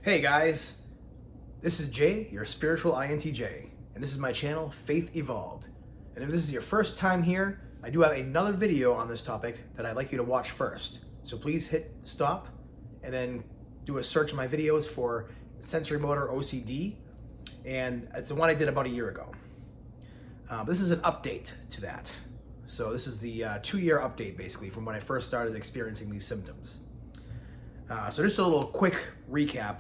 Hey guys, this is Jay, your spiritual INTJ, and this is my channel, Faith Evolved. And if this is your first time here, I do have another video on this topic that I'd like you to watch first. So please hit stop and then do a search of my videos for Sensorimotor OCD, and it's the one I did about a year ago. This is an update to that. So this is the 2-year update basically from when I first started experiencing these symptoms. So just a little quick recap.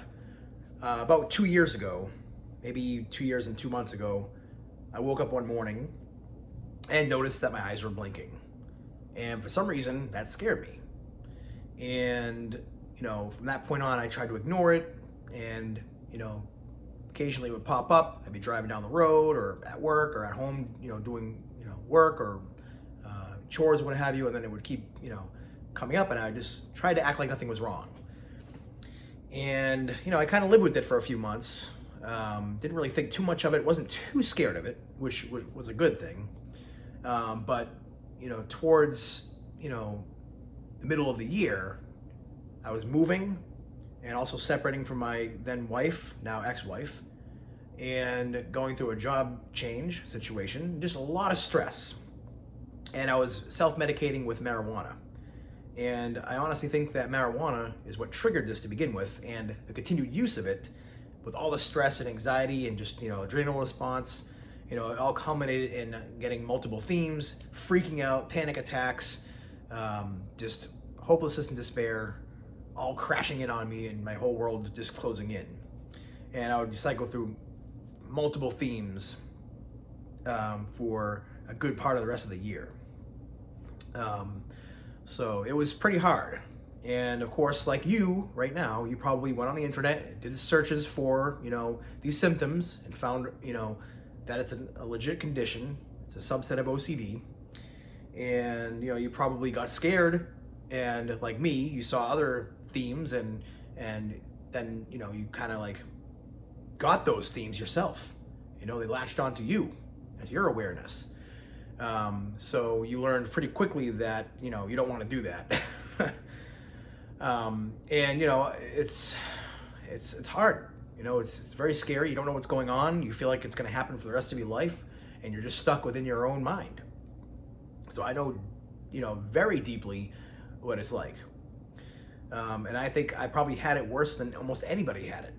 About 2 years ago, maybe 2 years and 2 months ago, I woke up one morning and noticed that my eyes were blinking. And for some reason, that scared me. And, from that point on, I tried to ignore it. And, occasionally it would pop up. I'd be driving down the road or at work or at home, doing, work or chores or what have you. And then it would keep, coming up, and I just tried to act like nothing was wrong. And, I kind of lived with it for a few months. Didn't really think too much of it, wasn't too scared of it, which was a good thing. But, towards, the middle of the year, I was moving and also separating from my then wife, now ex-wife, and going through a job change situation, just a lot of stress. And I was self-medicating with marijuana. And I honestly think that marijuana is what triggered this to begin with, and the continued use of it with all the stress and anxiety and just, adrenal response, it all culminated in getting multiple themes, freaking out, panic attacks, just hopelessness and despair, all crashing in on me and my whole world just closing in. And I would cycle through multiple themes for a good part of the rest of the year. So it was pretty hard. And of course, like you right now, you probably went on the internet, did searches for, these symptoms and found, that it's a legit condition. It's a subset of OCD. And, you probably got scared. And like me, you saw other themes and then, you kind of like got those themes yourself. They latched onto you and your awareness. So you learned pretty quickly that, you don't want to do that. And, it's hard, it's very scary. You don't know what's going on. You feel like it's going to happen for the rest of your life, and you're just stuck within your own mind. So I know, very deeply what it's like. And I think I probably had it worse than almost anybody had it.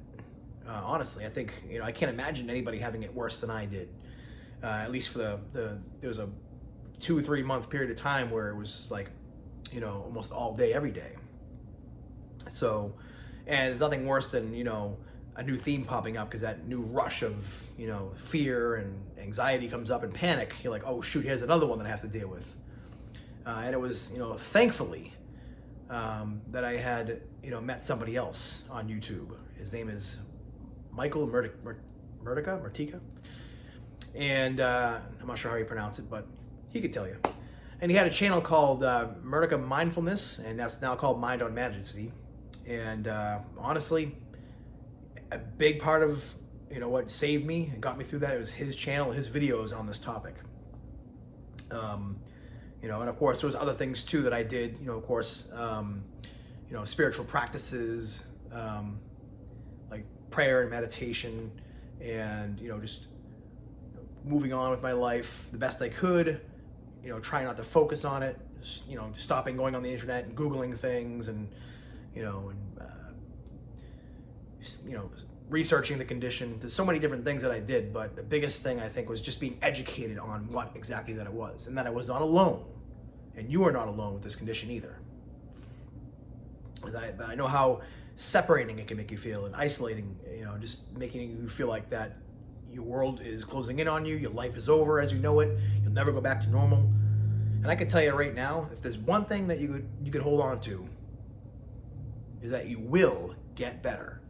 Honestly, I think, I can't imagine anybody having it worse than I did. At least for there was a 2 or 3 month period of time where it was like, almost all day, every day. So, and there's nothing worse than, a new theme popping up, because that new rush of, fear and anxiety comes up and panic. You're like, oh shoot, here's another one that I have to deal with. And it was, thankfully, that I had, met somebody else on YouTube. His name is Michael Murtica. And I'm not sure how you pronounce it, but he could tell you. And he had a channel called Murtica Mindfulness, and that's now called Mind on Majesty. And honestly, a big part of what saved me and got me through that, it was his channel, his videos on this topic. And of course there was other things too that I did. Of course, spiritual practices, like prayer and meditation, and just moving on with my life the best I could, trying not to focus on it, stopping going on the internet and Googling things and, researching the condition. There's so many different things that I did, but the biggest thing I think was just being educated on what exactly that it was, and that I was not alone, and you are not alone with this condition either. But I know how separating it can make you feel, and isolating, just making you feel like that your world is closing in on you, your life is over as you know it, you'll never go back to normal. And I can tell you right now, if there's one thing that you could hold on to, is that you will get better.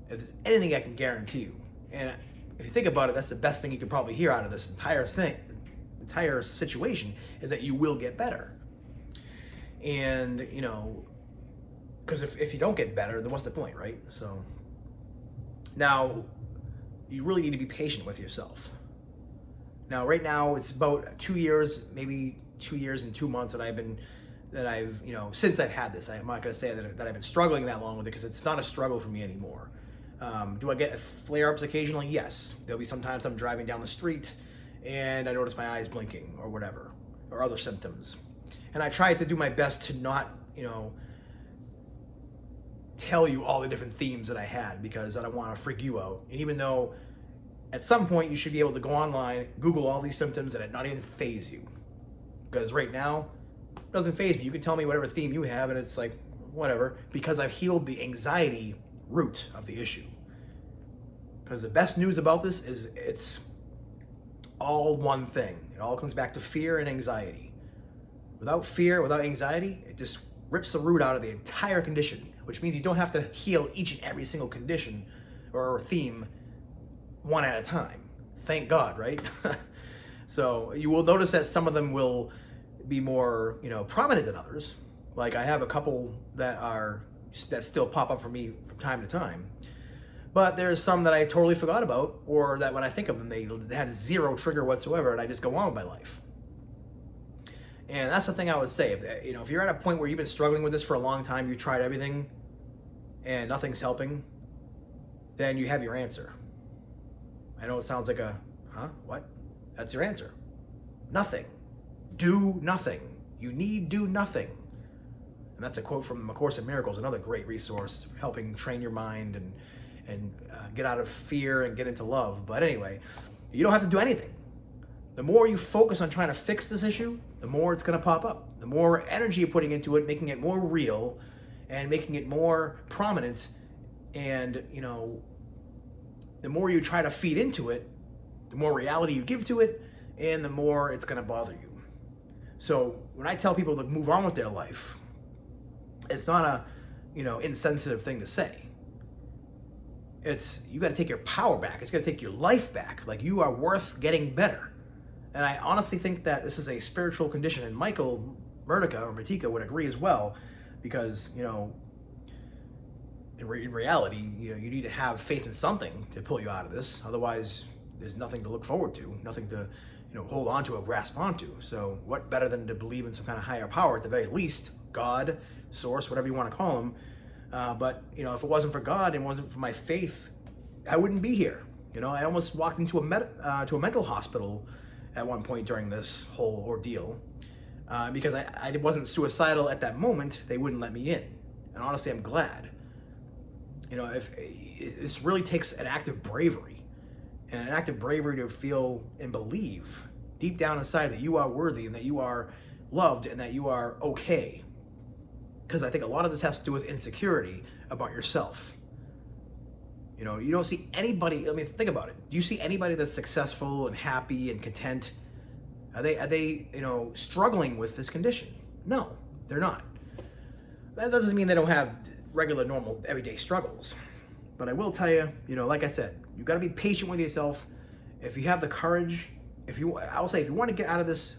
If there's anything I can guarantee you, and if you think about it, that's the best thing you could probably hear out of this entire situation, is that you will get better. And, because if you don't get better, then what's the point, right? So now, you really need to be patient with yourself. Now, right now, it's about 2 years, maybe 2 years and 2 months that I've, since I've had this. I'm not going to say that I've been struggling that long with it, because it's not a struggle for me anymore. Do I get flare-ups occasionally? Yes. There'll be sometimes I'm driving down the street and I notice my eyes blinking or whatever, or other symptoms. And I try to do my best to not, tell you all the different themes that I had, because I don't want to freak you out. And even though at some point you should be able to go online, Google all these symptoms, and it not even faze you. Because right now, it doesn't faze me. You can tell me whatever theme you have, and it's like, whatever, because I've healed the anxiety root of the issue. Because the best news about this is it's all one thing. It all comes back to fear and anxiety. Without fear, without anxiety, it just rips the root out of the entire condition, which means you don't have to heal each and every single condition or theme one at a time. Thank God, right? So you will notice that some of them will be more, prominent than others. Like I have a couple that still pop up for me from time to time. But there's some that I totally forgot about, or that when I think of them, they had zero trigger whatsoever, and I just go on with my life. And that's the thing I would say. If you're at a point where you've been struggling with this for a long time, you tried everything, and nothing's helping, then you have your answer. I know it sounds like what? That's your answer. Nothing. Do nothing. You need do nothing. And that's a quote from A Course in Miracles, another great resource helping train your mind and get out of fear and get into love. But anyway, you don't have to do anything. The more you focus on trying to fix this issue, the more it's going to pop up. The more energy you're putting into it, making it more real and making it more prominent, and the more you try to feed into it, the more reality you give to it, and the more it's going to bother you. So when I tell people to move on with their life, it's not a insensitive thing to say. It's, you got to take your power back. It's got to take your life back. Like, you are worth getting better. And I honestly think that this is a spiritual condition, and Michael Murtica would agree as well, because in reality, you need to have faith in something to pull you out of this. Otherwise, there's nothing to look forward to, nothing to hold on to or grasp onto. So what better than to believe in some kind of higher power, at the very least, God, source, whatever you want to call him. But if it wasn't for God and wasn't for my faith, I wouldn't be here. I almost walked into a mental hospital at one point during this whole ordeal, because I wasn't suicidal at that moment. They wouldn't let me in, and honestly, I'm glad. If this really takes an act of bravery, and an act of bravery to feel and believe deep down inside that you are worthy and that you are loved and that you are okay. Because I think a lot of this has to do with insecurity about yourself. You don't see anybody, think about it. Do you see anybody that's successful and happy and content? Are they struggling with this condition? No, they're not. That doesn't mean they don't have regular, normal, everyday struggles. But I will tell you, like I said, you got to be patient with yourself. If you have the courage, I'll say, if you want to get out of this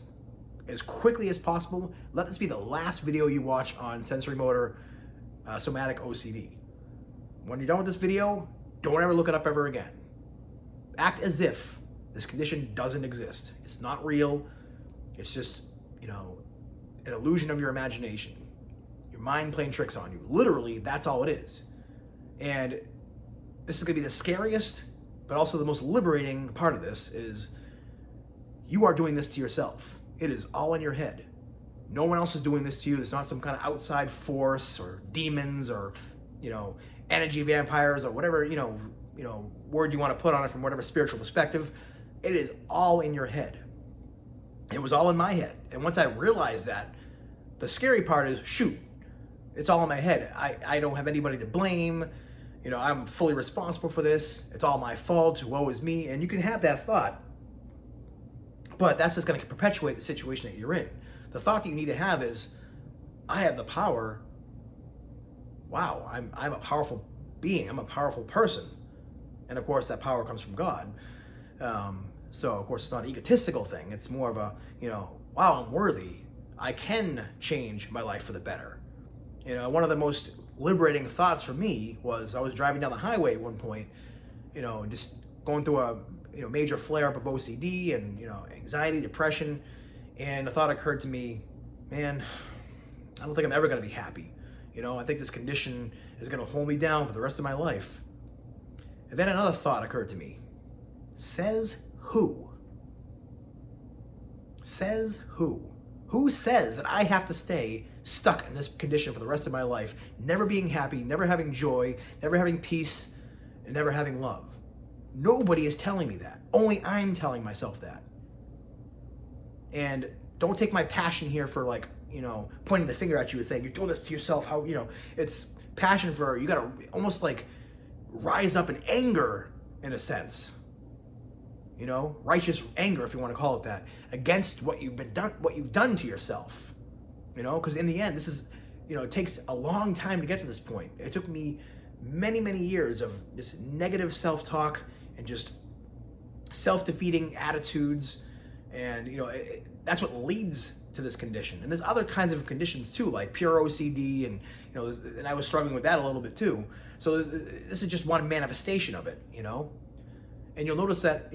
as quickly as possible, let this be the last video you watch on Sensorimotor Somatic OCD. When you're done with this video, don't ever look it up ever again. Act as if this condition doesn't exist. It's not real. It's just, an illusion of your imagination. Your mind playing tricks on you. Literally, that's all it is. And this is going to be the scariest, but also the most liberating part of this is you are doing this to yourself. It is all in your head. No one else is doing this to you. There's not some kind of outside force or demons or, energy vampires or whatever, word you want to put on it from whatever spiritual perspective. It is all in your head. It was all in my head. And once I realized that, the scary part is, shoot, it's all in my head. I don't have anybody to blame. I'm fully responsible for this. It's all my fault. Woe is me. And you can have that thought, but that's just going to perpetuate the situation that you're in. The thought that you need to have is, I have the power. Wow, I'm a powerful being. I'm a powerful person. And of course, that power comes from God. So of course, it's not an egotistical thing. It's more of a, wow, I'm worthy. I can change my life for the better. One of the most liberating thoughts for me was, I was driving down the highway at one point, just going through a major flare-up of OCD and anxiety, depression, and the thought occurred to me, man, I don't think I'm ever going to be happy. I think this condition is going to hold me down for the rest of my life. And then another thought occurred to me. Says who? Says who? Who says that I have to stay stuck in this condition for the rest of my life, never being happy, never having joy, never having peace, and never having love? Nobody is telling me that. Only I'm telling myself that. And don't take my passion here for like, pointing the finger at you and saying, you're doing this to yourself. How, it's passion for, you gotta almost like rise up in anger in a sense. Righteous anger, if you want to call it that, against what you've done to yourself. Because in the end, this is, it takes a long time to get to this point. It took me many, many years of this negative self-talk and just self-defeating attitudes, and that's what leads to this condition. And there's other kinds of conditions too, like pure OCD, and and I was struggling with that a little bit too. So this is just one manifestation of it, And you'll notice that,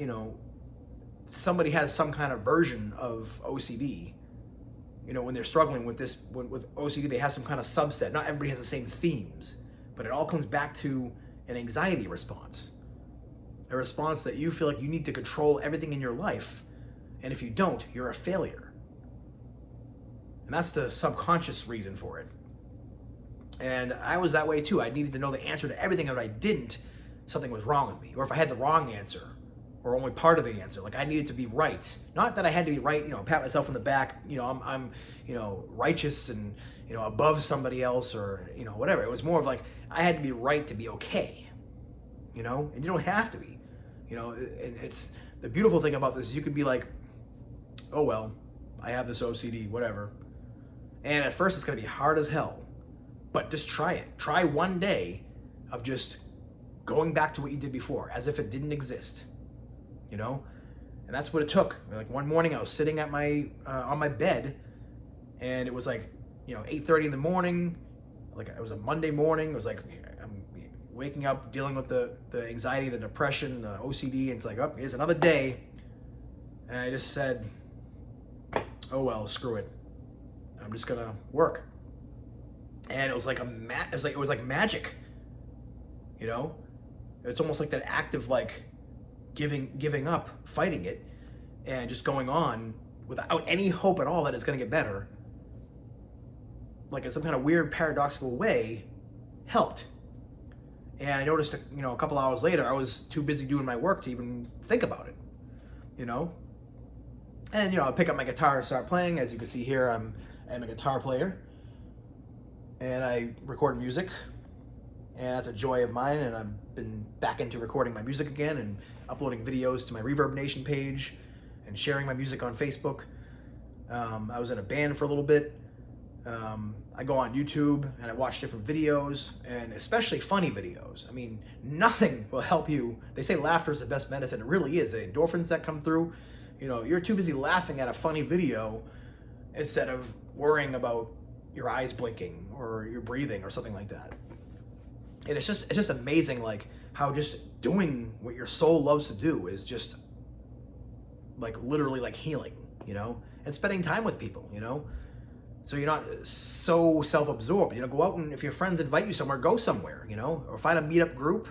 somebody has some kind of version of OCD. When they're struggling with this, with OCD, they have some kind of subset. Not everybody has the same themes, but it all comes back to an anxiety response. A response that you feel like you need to control everything in your life, and if you don't, you're a failure. And that's the subconscious reason for it. And I was that way too. I needed to know the answer to everything, and if I didn't, something was wrong with me. Or if I had the wrong answer, or only part of the answer, like I needed to be right. Not that I had to be right, pat myself on the back, I'm righteous and, above somebody else, or, whatever. It was more of like, I had to be right to be okay, and you don't have to be, and it's the beautiful thing about this is you can be like, oh, well, I have this OCD, whatever. And at first it's going to be hard as hell, but just try it. Try one day of just going back to what you did before, as if it didn't exist, And that's what it took. Like one morning I was sitting at on my bed, and it was like, 8:30 in the morning. Like it was a Monday morning. It was like, I'm waking up, dealing with the anxiety, the depression, the OCD, and it's like, oh, here's another day. And I just said, oh, well, screw it. I'm just gonna work. And it was like it was like magic, It's almost like that act of like giving up, fighting it, and just going on without any hope at all that it's gonna get better. Like in some kind of weird paradoxical way, helped. And I noticed, a couple hours later, I was too busy doing my work to even think about it, And I pick up my guitar and start playing. As you can see here, I'm a guitar player, and I record music, and that's a joy of mine. And I've been back into recording my music again and uploading videos to my Reverb Nation page and sharing my music on Facebook. I was in a band for a little bit. I go on YouTube and I watch different videos, and especially funny videos. I mean, nothing will help you. They say laughter is the best medicine. It really is. The endorphins that come through, you're too busy laughing at a funny video instead of worrying about your eyes blinking or your breathing or something like that. And it's just amazing, like how just doing what your soul loves to do is just like literally like healing, and spending time with people, So you're not so self-absorbed. Go out, and if your friends invite you somewhere, go somewhere, or find a meetup group.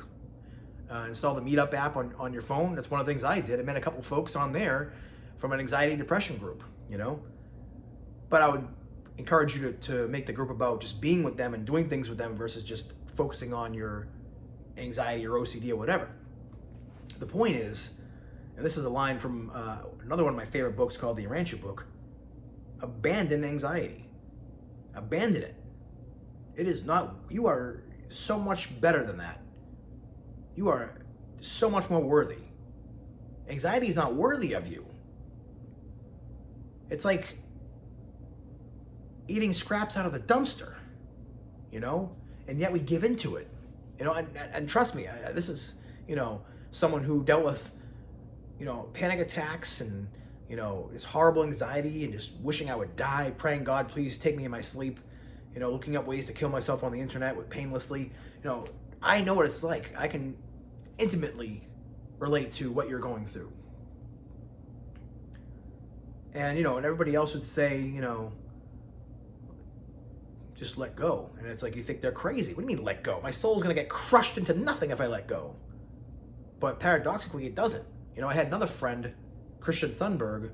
Install the Meetup app on your phone. That's one of the things I did. I met a couple folks on there from an anxiety and depression group, But I would encourage you to make the group about just being with them and doing things with them versus just focusing on your anxiety or OCD or whatever. The point is, and this is a line from another one of my favorite books called the Rancher book, abandon anxiety. Abandon it. It is not, you are so much better than that. You are so much more worthy. Anxiety is not worthy of you. It's like eating scraps out of the dumpster, and yet we give into it, and trust me, this is, someone who dealt with, panic attacks and, this horrible anxiety and just wishing I would die, praying, God, please take me in my sleep, looking up ways to kill myself on the internet with painlessly. I know what it's like. I can intimately relate to what you're going through. And, and everybody else would say, just let go. And it's like, you think they're crazy. What do you mean let go? My soul's going to get crushed into nothing if I let go. But paradoxically, it doesn't. I had another friend, Christian Sundberg,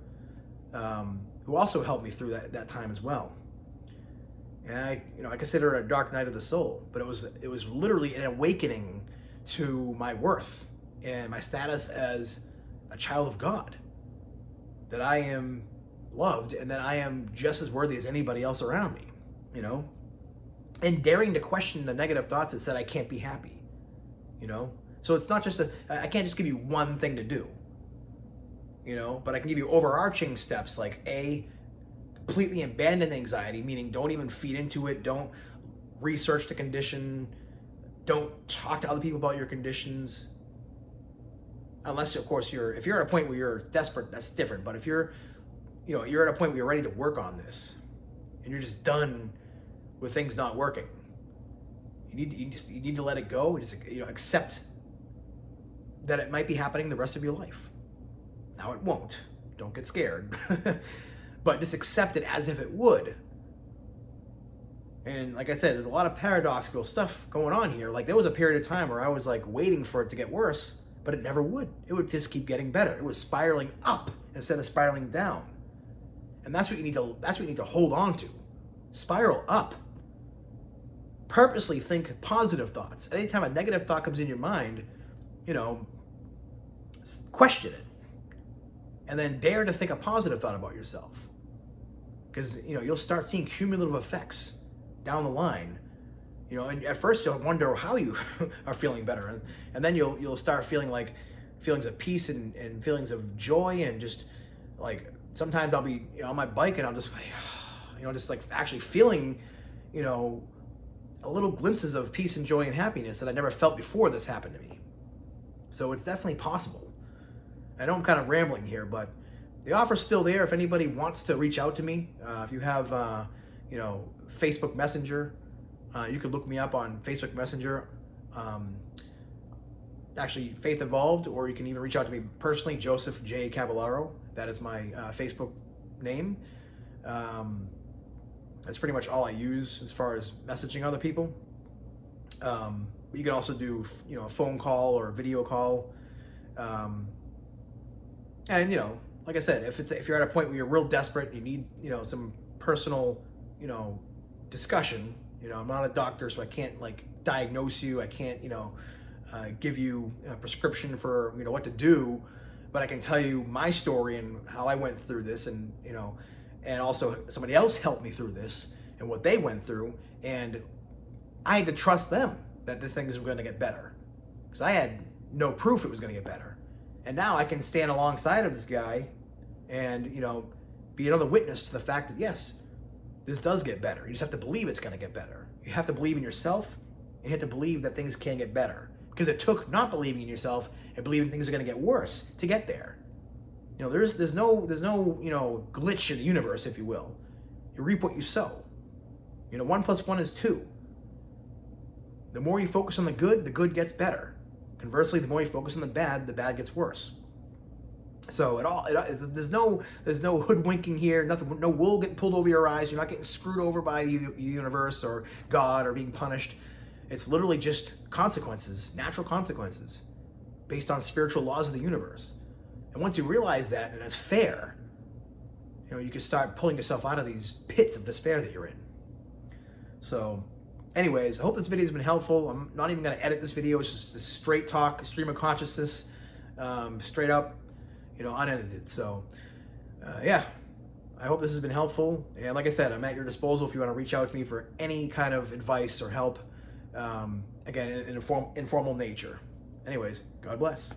who also helped me through that time as well. And I consider it a dark night of the soul, but it was literally an awakening to my worth and my status as a child of God, that I am loved and that I am just as worthy as anybody else around me, and daring to question the negative thoughts that said I can't be happy, So it's not just I can't just give you one thing to do, but I can give you overarching steps like completely abandon anxiety, meaning don't even feed into it, don't research the condition, don't talk to other people about your conditions, unless of course if you're at a point where you're desperate, that's different. But if you're at a point where you're ready to work on this and you're just done with things not working, you need to let it go. Just accept that it might be happening the rest of your life. Now it won't. Don't get scared. But just accept it as if it would. And like I said, there's a lot of paradoxical stuff going on here. Like there was a period of time where I was like waiting for it to get worse, but it never would. It would just keep getting better. It was spiraling up instead of spiraling down. And that's what you need to hold on to. Spiral up. Purposely think positive thoughts. Anytime a negative thought comes in your mind, question it. And then dare to think a positive thought about yourself. Because, you'll start seeing cumulative effects down the line. And at first you'll wonder how you are feeling better. And then you'll start feeling like feelings of peace and feelings of joy, and just like sometimes I'll be on my bike and I'll just like, just like actually feeling, a little glimpses of peace and joy and happiness that I never felt before this happened to me. So it's definitely possible. I know I'm kind of rambling here, but the offer's still there if anybody wants to reach out to me. If you have, Facebook Messenger, you could look me up on Facebook Messenger. Actually, Faith Evolved, or you can even reach out to me personally, Joseph J. Cavallaro. That is my Facebook name. That's pretty much all I use as far as messaging other people. But you can also do, a phone call or a video call. And like I said, if you're at a point where you're real desperate, you need some personal discussion. I'm not a doctor, so I can't like diagnose you. I can't give you a prescription for what to do, but I can tell you my story and how I went through this, and and also somebody else helped me through this and what they went through, and I had to trust them that this thing is going to get better, because I had no proof it was going to get better. And now I can stand alongside of this guy and, be another witness to the fact that, yes, this does get better. You just have to believe it's going to get better. You have to believe in yourself, and you have to believe that things can get better. Because it took not believing in yourself and believing things are going to get worse to get there. There's no glitch in the universe, if you will. You reap what you sow. 1 + 1 is 2. The more you focus on the good gets better. Conversely, the more you focus on the bad gets worse. So there's no hoodwinking here. Nothing. No wool getting pulled over your eyes. You're not getting screwed over by the universe or God or being punished. It's literally just consequences, natural consequences, based on spiritual laws of the universe. And once you realize that, and it's fair, you can start pulling yourself out of these pits of despair that you're in. So, anyways, I hope this video has been helpful. I'm not even going to edit this video. It's just a straight talk, stream of consciousness, straight up, unedited. So, yeah, I hope this has been helpful. And like I said, I'm at your disposal if you want to reach out to me for any kind of advice or help. Again, in informal nature. Anyways, God bless.